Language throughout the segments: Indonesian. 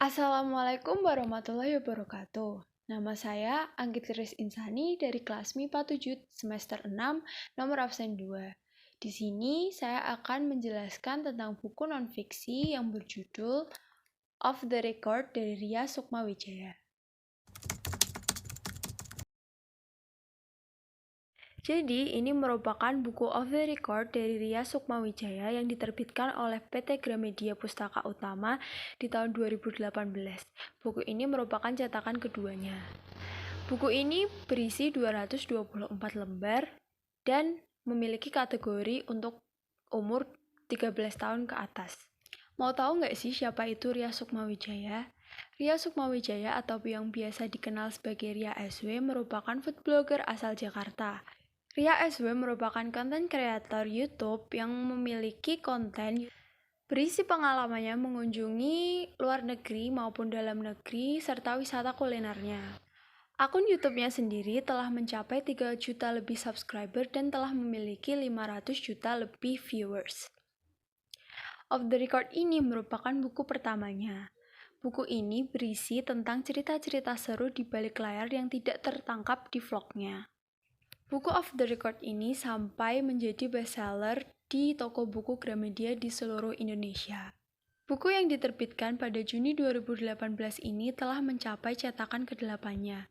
Assalamualaikum warahmatullahi wabarakatuh. Nama saya Anggit Riris Insani dari kelas MIPA 7 semester 6, nomor absen 2. Di sini saya akan menjelaskan tentang buku nonfiksi yang berjudul Off the Record dari Ria Sukmawijaya. Jadi, ini merupakan buku Off the Record dari Ria Sukmawijaya yang diterbitkan oleh PT Gramedia Pustaka Utama di tahun 2018. Buku ini merupakan cetakan keduanya. Buku ini berisi 224 lembar dan memiliki kategori untuk umur 13 tahun ke atas. Mau tahu nggak sih siapa itu Ria Sukmawijaya? Ria Sukmawijaya atau yang biasa dikenal sebagai Ria SW merupakan food blogger asal Jakarta. Ria SW merupakan konten kreator YouTube yang memiliki konten berisi pengalamannya mengunjungi luar negeri maupun dalam negeri serta wisata kulinernya. Akun YouTube-nya sendiri telah mencapai 3 juta lebih subscriber dan telah memiliki 500 juta lebih viewers. Off the Record ini merupakan buku pertamanya. Buku ini berisi tentang cerita-cerita seru di balik layar yang tidak tertangkap di vlognya. Buku Off the Record ini sampai menjadi bestseller di toko buku Gramedia di seluruh Indonesia. Buku yang diterbitkan pada Juni 2018 ini telah mencapai cetakan ke-8-nya.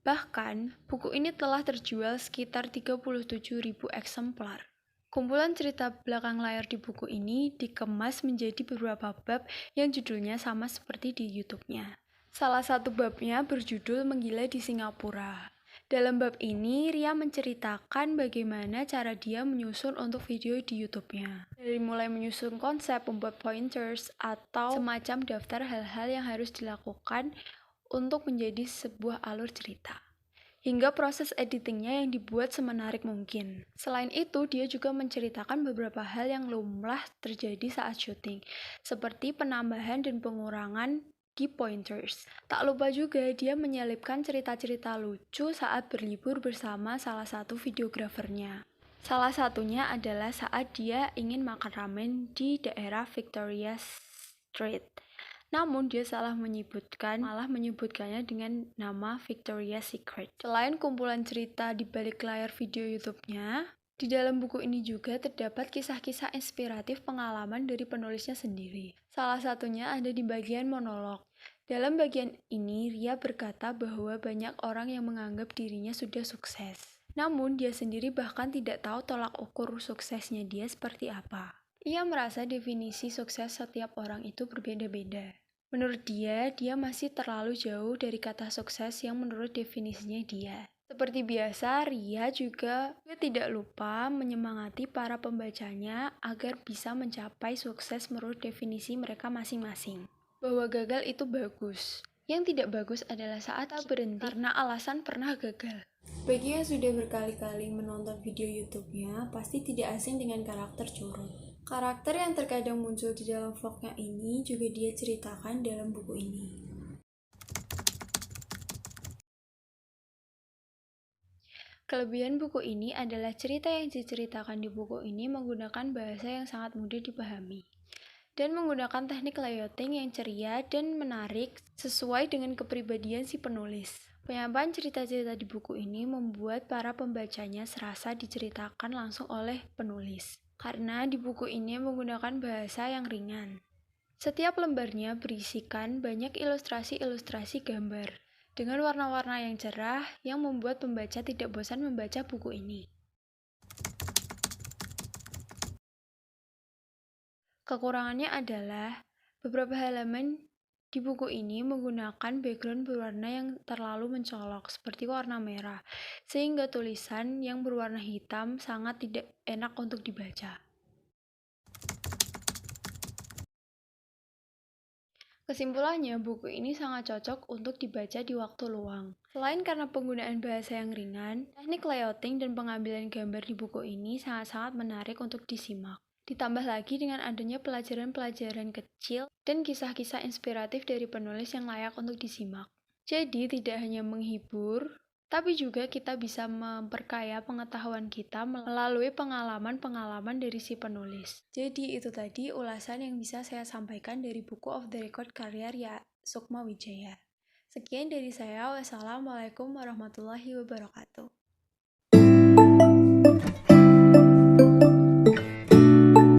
Bahkan, buku ini telah terjual sekitar 37.000 eksemplar. Kumpulan cerita belakang layar di buku ini dikemas menjadi beberapa bab yang judulnya sama seperti di YouTube-nya. Salah satu babnya berjudul Menggila di Singapura. Dalam bab ini, Ria menceritakan bagaimana cara dia menyusun untuk video di YouTube-nya. Dari mulai menyusun konsep, membuat pointers, atau semacam daftar hal-hal yang harus dilakukan untuk menjadi sebuah alur cerita. Hingga proses editingnya yang dibuat semenarik mungkin. Selain itu, dia juga menceritakan beberapa hal yang lumrah terjadi saat syuting, seperti penambahan dan pengurangan di pointers. Tak lupa juga dia menyelipkan cerita-cerita lucu saat berlibur bersama salah satu videografernya. Salah satunya adalah saat dia ingin makan ramen di daerah Victoria Street. Namun dia malah menyebutkannya dengan nama Victoria's Secret. Selain kumpulan cerita di balik layar video YouTube-nya, di dalam buku ini juga terdapat kisah-kisah inspiratif pengalaman dari penulisnya sendiri. Salah satunya ada di bagian monolog. Dalam bagian ini, Ria berkata bahwa banyak orang yang menganggap dirinya sudah sukses. Namun, dia sendiri bahkan tidak tahu tolak ukur suksesnya dia seperti apa. Ia merasa definisi sukses setiap orang itu berbeda-beda. Menurut dia masih terlalu jauh dari kata sukses yang menurut definisinya dia. Seperti biasa, Ria juga tidak lupa menyemangati para pembacanya agar bisa mencapai sukses menurut definisi mereka masing-masing. Bahwa gagal itu bagus. Yang tidak bagus adalah saat kita berhenti karena alasan pernah gagal. Bagi yang sudah berkali-kali menonton video YouTube-nya, pasti tidak asing dengan karakter Curut. Karakter yang terkadang muncul di dalam vlognya ini juga dia ceritakan dalam buku ini. Kelebihan buku ini adalah cerita yang diceritakan di buku ini menggunakan bahasa yang sangat mudah dipahami dan menggunakan teknik layouting yang ceria dan menarik sesuai dengan kepribadian si penulis. Penyampaian cerita-cerita di buku ini membuat para pembacanya serasa diceritakan langsung oleh penulis, karena di buku ini menggunakan bahasa yang ringan. Setiap lembarnya berisikan banyak ilustrasi-ilustrasi gambar dengan warna-warna yang cerah yang membuat pembaca tidak bosan membaca buku ini. Kekurangannya adalah beberapa halaman di buku ini menggunakan background berwarna yang terlalu mencolok seperti warna merah, sehingga tulisan yang berwarna hitam sangat tidak enak untuk dibaca. Kesimpulannya, buku ini sangat cocok untuk dibaca di waktu luang. Selain karena penggunaan bahasa yang ringan, teknik layouting dan pengambilan gambar di buku ini sangat-sangat menarik untuk disimak. Ditambah lagi dengan adanya pelajaran-pelajaran kecil dan kisah-kisah inspiratif dari penulis yang layak untuk disimak. Jadi, tidak hanya menghibur, tapi juga kita bisa memperkaya pengetahuan kita melalui pengalaman-pengalaman dari si penulis. Jadi itu tadi ulasan yang bisa saya sampaikan dari buku Off the Record karya Ria Sukma Wijaya. Sekian dari saya. Wassalamualaikum warahmatullahi wabarakatuh.